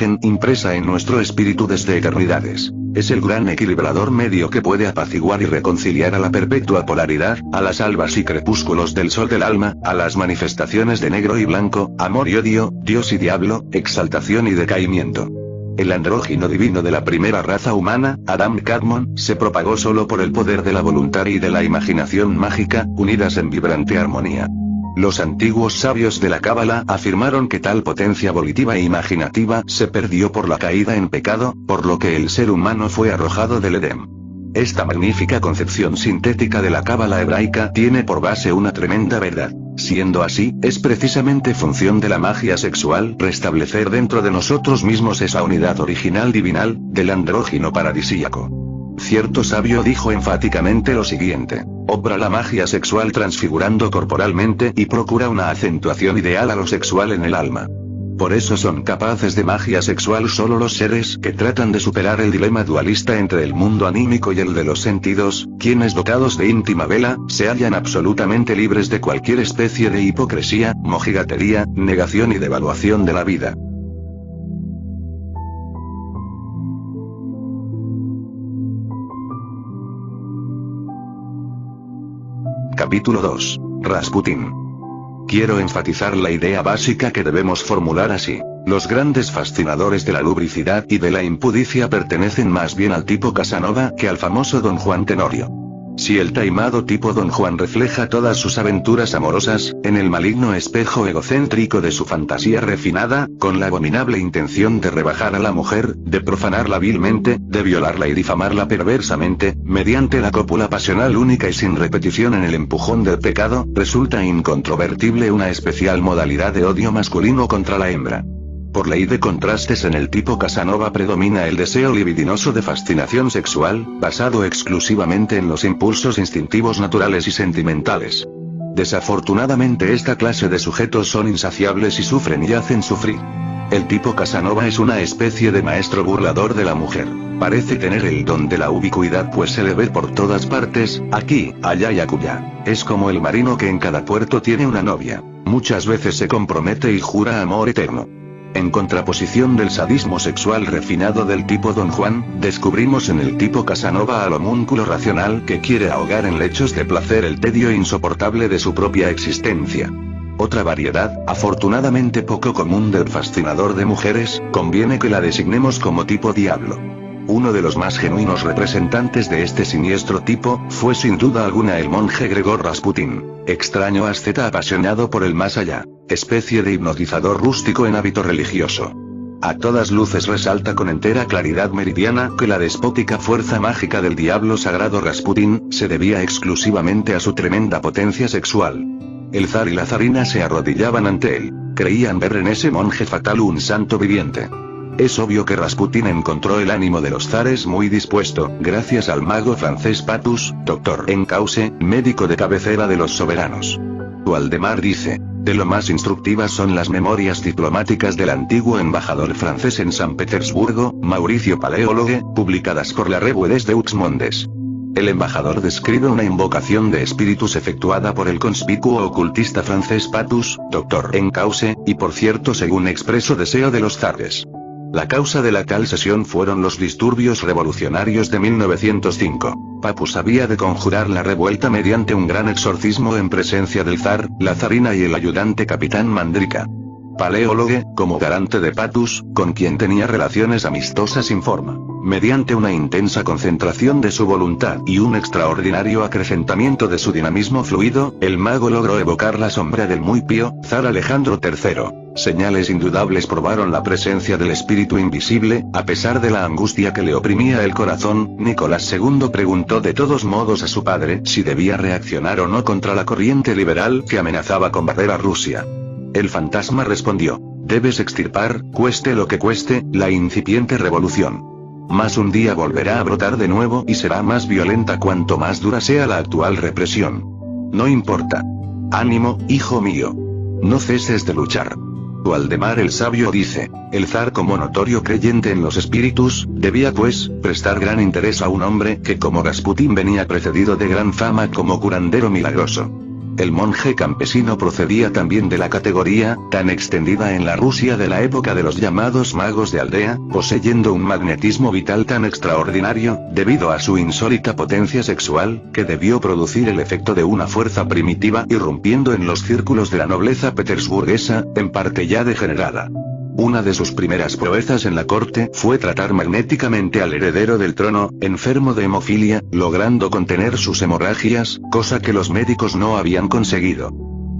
impresa en nuestro espíritu desde eternidades. Es el gran equilibrador medio que puede apaciguar y reconciliar a la perpetua polaridad, a las albas y crepúsculos del sol del alma, a las manifestaciones de negro y blanco, amor y odio, Dios y diablo, exaltación y decaimiento. El andrógino divino de la primera raza humana, Adam Kadmon, se propagó solo por el poder de la voluntad y de la imaginación mágica, unidas en vibrante armonía. Los antiguos sabios de la Cábala afirmaron que tal potencia volitiva e imaginativa se perdió por la caída en pecado, por lo que el ser humano fue arrojado del Edén. Esta magnífica concepción sintética de la Cábala hebraica tiene por base una tremenda verdad. Siendo así, es precisamente función de la magia sexual restablecer dentro de nosotros mismos esa unidad original divinal, del andrógino paradisíaco. Cierto sabio dijo enfáticamente lo siguiente: obra la magia sexual transfigurando corporalmente y procura una acentuación ideal a lo sexual en el alma. Por eso son capaces de magia sexual solo los seres que tratan de superar el dilema dualista entre el mundo anímico y el de los sentidos, quienes dotados de íntima vela, se hallan absolutamente libres de cualquier especie de hipocresía, mojigatería, negación y devaluación de la vida. Capítulo 2. Rasputín. Quiero enfatizar la idea básica que debemos formular así. Los grandes fascinadores de la lubricidad y de la impudicia pertenecen más bien al tipo Casanova que al famoso Don Juan Tenorio. Si el taimado tipo Don Juan refleja todas sus aventuras amorosas, en el maligno espejo egocéntrico de su fantasía refinada, con la abominable intención de rebajar a la mujer, de profanarla vilmente, de violarla y difamarla perversamente, mediante la cópula pasional única y sin repetición en el empujón del pecado, resulta incontrovertible una especial modalidad de odio masculino contra la hembra. Por ley de contrastes en el tipo Casanova predomina el deseo libidinoso de fascinación sexual, basado exclusivamente en los impulsos instintivos naturales y sentimentales. Desafortunadamente esta clase de sujetos son insaciables y sufren y hacen sufrir. El tipo Casanova es una especie de maestro burlador de la mujer. Parece tener el don de la ubicuidad pues se le ve por todas partes, aquí, allá y acullá. Es como el marino que en cada puerto tiene una novia. Muchas veces se compromete y jura amor eterno. En contraposición del sadismo sexual refinado del tipo Don Juan, descubrimos en el tipo Casanova al homúnculo racional que quiere ahogar en lechos de placer el tedio insoportable de su propia existencia. Otra variedad, afortunadamente poco común del fascinador de mujeres, conviene que la designemos como tipo Diablo. Uno de los más genuinos representantes de este siniestro tipo, fue sin duda alguna el monje Gregor Rasputín, extraño asceta apasionado por el más allá, especie de hipnotizador rústico en hábito religioso. A todas luces resalta con entera claridad meridiana que la despótica fuerza mágica del diablo sagrado Rasputín, se debía exclusivamente a su tremenda potencia sexual. El zar y la zarina se arrodillaban ante él, creían ver en ese monje fatal un santo viviente. Es obvio que Rasputín encontró el ánimo de los zares muy dispuesto, gracias al mago francés Patus, doctor en cause, médico de cabecera de los soberanos. Waldemar dice: de lo más instructivas son las memorias diplomáticas del antiguo embajador francés en San Petersburgo, Mauricio Paleólogue, publicadas por la Revue des Deux Mondes. El embajador describe una invocación de espíritus efectuada por el conspicuo ocultista francés Patus, doctor en cause, y por cierto según expreso deseo de los zares. La causa de la tal sesión fueron los disturbios revolucionarios de 1905. Papus había de conjurar la revuelta mediante un gran exorcismo en presencia del zar, la zarina y el ayudante capitán Mandrika. Paleólogue, como garante de Patus, con quien tenía relaciones amistosas sin forma, mediante una intensa concentración de su voluntad y un extraordinario acrecentamiento de su dinamismo fluido, el mago logró evocar la sombra del muy pío zar Alejandro III. Señales indudables probaron la presencia del espíritu invisible, a pesar de la angustia que le oprimía el corazón. Nicolás II preguntó de todos modos a su padre si debía reaccionar o no contra la corriente liberal que amenazaba con barrer a Rusia. El fantasma respondió: debes extirpar, cueste lo que cueste, la incipiente revolución. Mas un día volverá a brotar de nuevo y será más violenta cuanto más dura sea la actual represión. No importa. Ánimo, hijo mío. No ceses de luchar. Waldemar el sabio dice: el zar, como notorio creyente en los espíritus, debía pues, prestar gran interés a un hombre que como Rasputín venía precedido de gran fama como curandero milagroso. El monje campesino procedía también de la categoría, tan extendida en la Rusia de la época de los llamados magos de aldea, poseyendo un magnetismo vital tan extraordinario, debido a su insólita potencia sexual, que debió producir el efecto de una fuerza primitiva irrumpiendo en los círculos de la nobleza petersburguesa, en parte ya degenerada. Una de sus primeras proezas en la corte fue tratar magnéticamente al heredero del trono, enfermo de hemofilia, logrando contener sus hemorragias, cosa que los médicos no habían conseguido.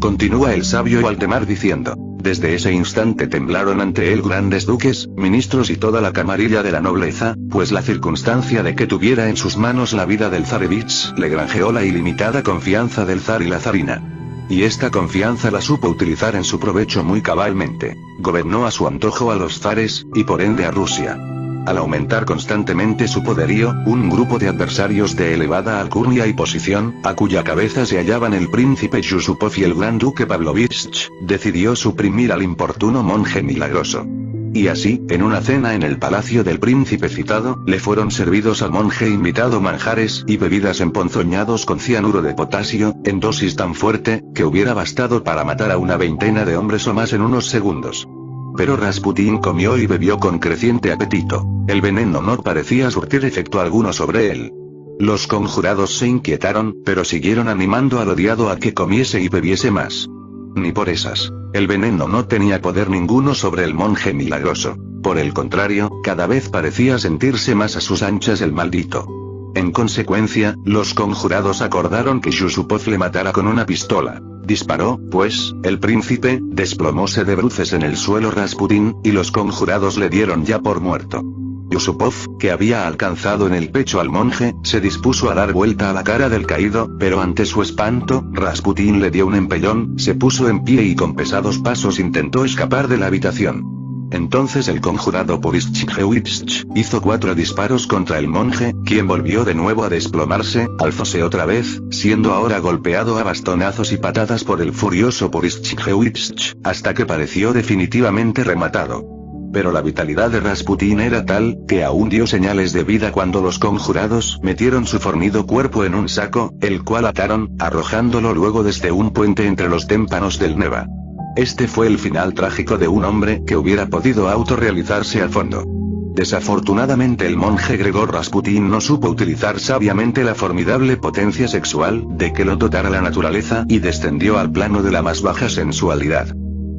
Continúa el sabio Waldemar diciendo: desde ese instante temblaron ante él grandes duques, ministros y toda la camarilla de la nobleza, pues la circunstancia de que tuviera en sus manos la vida del zarevich le granjeó la ilimitada confianza del zar y la zarina. Y esta confianza la supo utilizar en su provecho muy cabalmente. Gobernó a su antojo a los zares, y por ende a Rusia. Al aumentar constantemente su poderío, un grupo de adversarios de elevada alcurnia y posición, a cuya cabeza se hallaban el príncipe Yusupov y el gran duque Pavlovich, decidió suprimir al importuno monje milagroso. Y así, en una cena en el palacio del príncipe citado, le fueron servidos al monje invitado manjares y bebidas emponzoñados con cianuro de potasio, en dosis tan fuerte, que hubiera bastado para matar a una veintena de hombres o más en unos segundos. Pero Rasputín comió y bebió con creciente apetito. El veneno no parecía surtir efecto alguno sobre él. Los conjurados se inquietaron, pero siguieron animando al odiado a que comiese y bebiese más. Ni por esas. El veneno no tenía poder ninguno sobre el monje milagroso. Por el contrario, cada vez parecía sentirse más a sus anchas el maldito. En consecuencia, los conjurados acordaron que Yusupov le matara con una pistola. Disparó, pues, el príncipe, desplomóse de bruces en el suelo Rasputín, y los conjurados le dieron ya por muerto. Yusupov, que había alcanzado en el pecho al monje, se dispuso a dar vuelta a la cara del caído, pero ante su espanto, Rasputín le dio un empellón, se puso en pie y con pesados pasos intentó escapar de la habitación. Entonces el conjurado Porischkevich hizo 4 disparos contra el monje, quien volvió de nuevo a desplomarse, alzóse otra vez, siendo ahora golpeado a bastonazos y patadas por el furioso Porischkevich, hasta que pareció definitivamente rematado. Pero la vitalidad de Rasputín era tal, que aún dio señales de vida cuando los conjurados metieron su fornido cuerpo en un saco, el cual ataron, arrojándolo luego desde un puente entre los témpanos del Neva. Este fue el final trágico de un hombre que hubiera podido autorrealizarse a fondo. Desafortunadamente el monje Gregor Rasputín no supo utilizar sabiamente la formidable potencia sexual de que lo dotara la naturaleza y descendió al plano de la más baja sensualidad.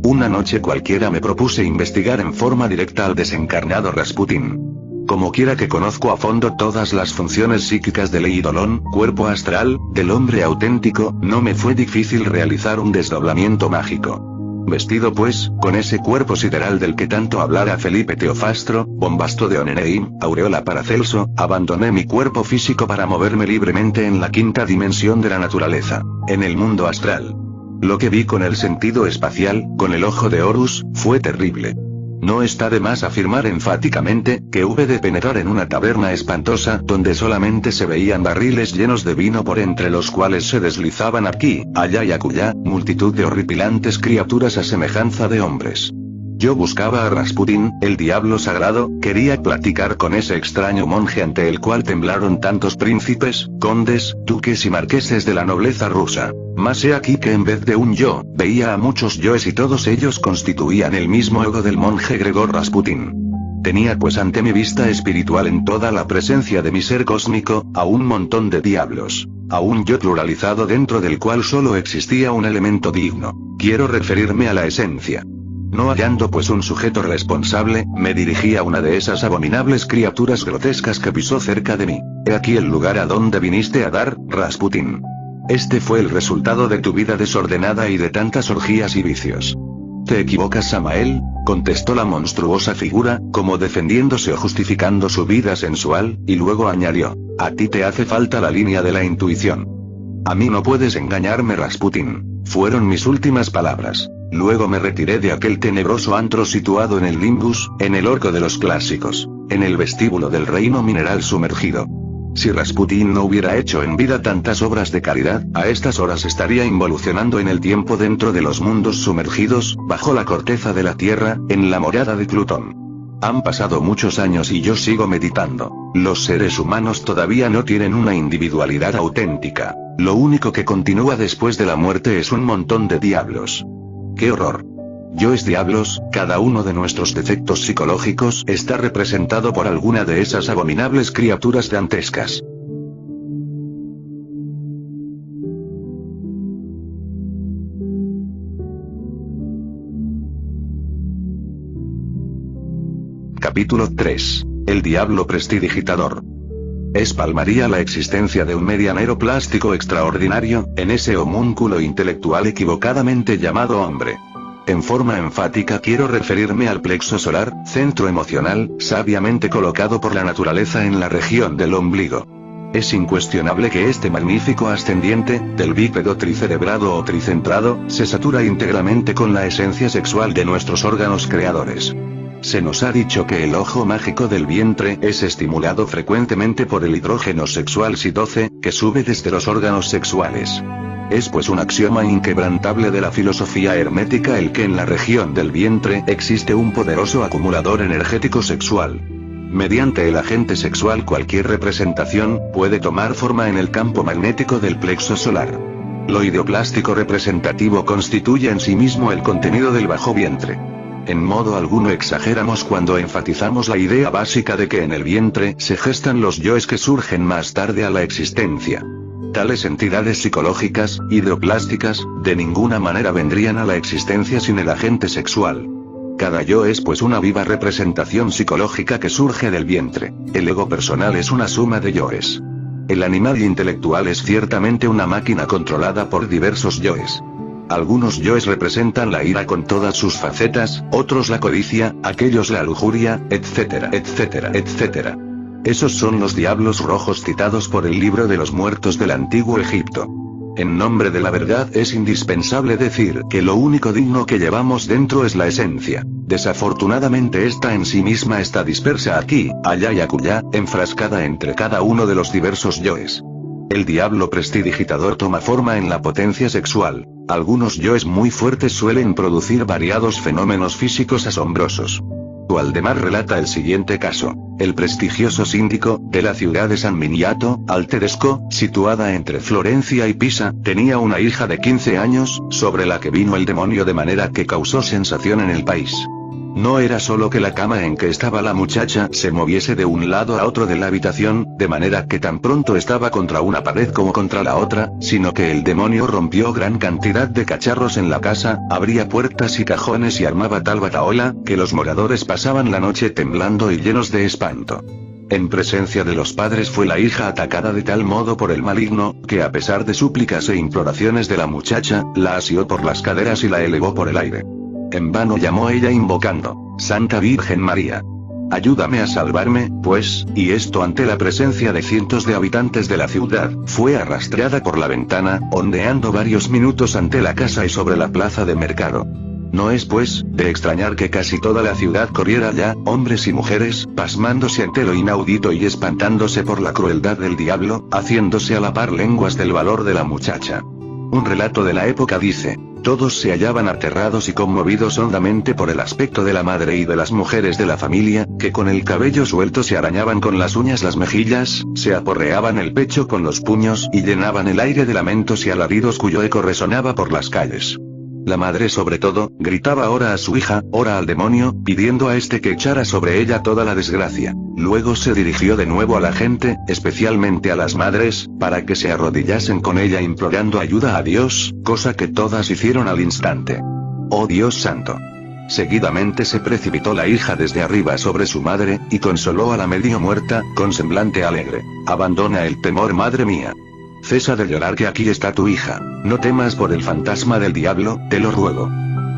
Una noche cualquiera me propuse investigar en forma directa al desencarnado Rasputín. Como quiera que conozco a fondo todas las funciones psíquicas del eidolon, cuerpo astral, del hombre auténtico, no me fue difícil realizar un desdoblamiento mágico. Vestido pues, con ese cuerpo sideral del que tanto hablara Felipe Teofastro, Bombasto de Oneneim, Aureola Paracelso, abandoné mi cuerpo físico para moverme libremente en la quinta dimensión de la naturaleza, en el mundo astral. Lo que vi con el sentido espacial, con el ojo de Horus, fue terrible. No está de más afirmar enfáticamente, que hube de penetrar en una taberna espantosa donde solamente se veían barriles llenos de vino por entre los cuales se deslizaban aquí, allá y acullá, multitud de horripilantes criaturas a semejanza de hombres. Yo buscaba a Rasputín, el diablo sagrado, quería platicar con ese extraño monje ante el cual temblaron tantos príncipes, condes, duques y marqueses de la nobleza rusa. Mas he aquí que en vez de un yo, veía a muchos yoes y todos ellos constituían el mismo ego del monje Gregor Rasputín. Tenía pues ante mi vista espiritual en toda la presencia de mi ser cósmico, a un montón de diablos. A un yo pluralizado dentro del cual solo existía un elemento digno. Quiero referirme a la esencia. No hallando pues un sujeto responsable, me dirigí a una de esas abominables criaturas grotescas que pisó cerca de mí. He aquí el lugar a donde viniste a dar, Rasputín. Este fue el resultado de tu vida desordenada y de tantas orgías y vicios. Te equivocas, Samael, contestó la monstruosa figura, como defendiéndose o justificando su vida sensual, y luego añadió: a ti te hace falta la línea de la intuición. A mí no puedes engañarme, Rasputín. Fueron mis últimas palabras. Luego me retiré de aquel tenebroso antro situado en el Limbus, en el orco de los clásicos, en el vestíbulo del reino mineral sumergido. Si Rasputín no hubiera hecho en vida tantas obras de caridad, a estas horas estaría involucionando en el tiempo dentro de los mundos sumergidos, bajo la corteza de la Tierra, en la morada de Plutón. Han pasado muchos años y yo sigo meditando. Los seres humanos todavía no tienen una individualidad auténtica. Lo único que continúa después de la muerte es un montón de diablos. ¡Qué horror! Yoes diablos, cada uno de nuestros defectos psicológicos está representado por alguna de esas abominables criaturas dantescas. Capítulo 3. El diablo prestidigitador. Espalmaría la existencia de un medianero plástico extraordinario, en ese homúnculo intelectual equivocadamente llamado hombre. En forma enfática quiero referirme al plexo solar, centro emocional, sabiamente colocado por la naturaleza en la región del ombligo. Es incuestionable que este magnífico ascendiente, del bípedo tricerebrado o tricentrado, se satura íntegramente con la esencia sexual de nuestros órganos creadores. Se nos ha dicho que el ojo mágico del vientre es estimulado frecuentemente por el hidrógeno sexual SI-12, que sube desde los órganos sexuales. Es pues un axioma inquebrantable de la filosofía hermética el que en la región del vientre existe un poderoso acumulador energético sexual. Mediante el agente sexual cualquier representación puede tomar forma en el campo magnético del plexo solar. Lo ideoplástico representativo constituye en sí mismo el contenido del bajo vientre. En modo alguno exageramos cuando enfatizamos la idea básica de que en el vientre se gestan los yoes que surgen más tarde a la existencia. Tales entidades psicológicas, ideoplásticas, de ninguna manera vendrían a la existencia sin el agente sexual. Cada yo es pues una viva representación psicológica que surge del vientre. El ego personal es una suma de yoes. El animal intelectual es ciertamente una máquina controlada por diversos yoes. Algunos yoes representan la ira con todas sus facetas, otros la codicia, aquellos la lujuria, etcétera, etcétera, etcétera. Esos son los diablos rojos citados por el libro de los muertos del antiguo Egipto. En nombre de la verdad es indispensable decir que lo único digno que llevamos dentro es la esencia. Desafortunadamente esta en sí misma está dispersa aquí, allá y acullá, enfrascada entre cada uno de los diversos yoes. El diablo prestidigitador toma forma en la potencia sexual. Algunos yoes muy fuertes suelen producir variados fenómenos físicos asombrosos. Waldemar relata el siguiente caso. El prestigioso síndico, de la ciudad de San Miniato, al Tedesco, situada entre Florencia y Pisa, tenía una hija de 15 años, sobre la que vino el demonio de manera que causó sensación en el país. No era solo que la cama en que estaba la muchacha se moviese de un lado a otro de la habitación, de manera que tan pronto estaba contra una pared como contra la otra, sino que el demonio rompió gran cantidad de cacharros en la casa, abría puertas y cajones y armaba tal batahola, que los moradores pasaban la noche temblando y llenos de espanto. En presencia de los padres fue la hija atacada de tal modo por el maligno, que a pesar de súplicas e imploraciones de la muchacha, la asió por las caderas y la elevó por el aire. En vano llamó ella invocando, Santa Virgen María. Ayúdame a salvarme, pues, y esto ante la presencia de cientos de habitantes de la ciudad, fue arrastrada por la ventana, ondeando varios minutos ante la casa y sobre la plaza de mercado. No es pues, de extrañar que casi toda la ciudad corriera ya, hombres y mujeres, pasmándose ante lo inaudito y espantándose por la crueldad del diablo, haciéndose a la par lenguas del valor de la muchacha. Un relato de la época dice, todos se hallaban aterrados y conmovidos hondamente por el aspecto de la madre y de las mujeres de la familia, que con el cabello suelto se arañaban con las uñas las mejillas, se aporreaban el pecho con los puños y llenaban el aire de lamentos y alaridos cuyo eco resonaba por las calles. La madre sobre todo, gritaba ora a su hija, ora al demonio, pidiendo a este que echara sobre ella toda la desgracia. Luego se dirigió de nuevo a la gente, especialmente a las madres, para que se arrodillasen con ella implorando ayuda a Dios, cosa que todas hicieron al instante. ¡Oh Dios santo! Seguidamente se precipitó la hija desde arriba sobre su madre, y consoló a la medio muerta, con semblante alegre. Abandona el temor, madre mía. Cesa de llorar, que aquí está tu hija. No temas por el fantasma del diablo, te lo ruego.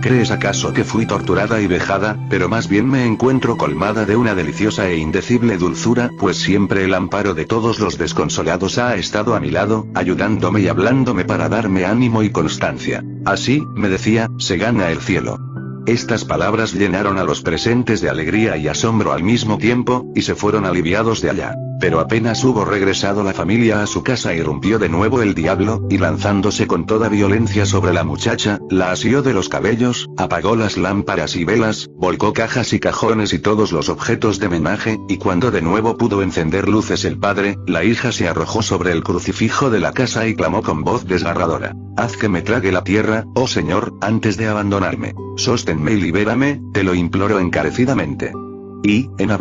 ¿Crees acaso que fui torturada y vejada? Pero más bien me encuentro colmada de una deliciosa e indecible dulzura, pues siempre el amparo de todos los desconsolados ha estado a mi lado, ayudándome y hablándome para darme ánimo y constancia. Así, me decía, se gana el cielo. Estas palabras llenaron a los presentes de alegría y asombro al mismo tiempo, y se fueron aliviados de allá. Pero apenas hubo regresado la familia a su casa irrumpió de nuevo el diablo, y lanzándose con toda violencia sobre la muchacha, la asió de los cabellos, apagó las lámparas y velas, volcó cajas y cajones y todos los objetos de menaje, y cuando de nuevo pudo encender luces el padre, la hija se arrojó sobre el crucifijo de la casa y clamó con voz desgarradora: «Haz que me trague la tierra, oh Señor, antes de abandonarme. Sosténme y libérame, te lo imploro encarecidamente». Y, en hablando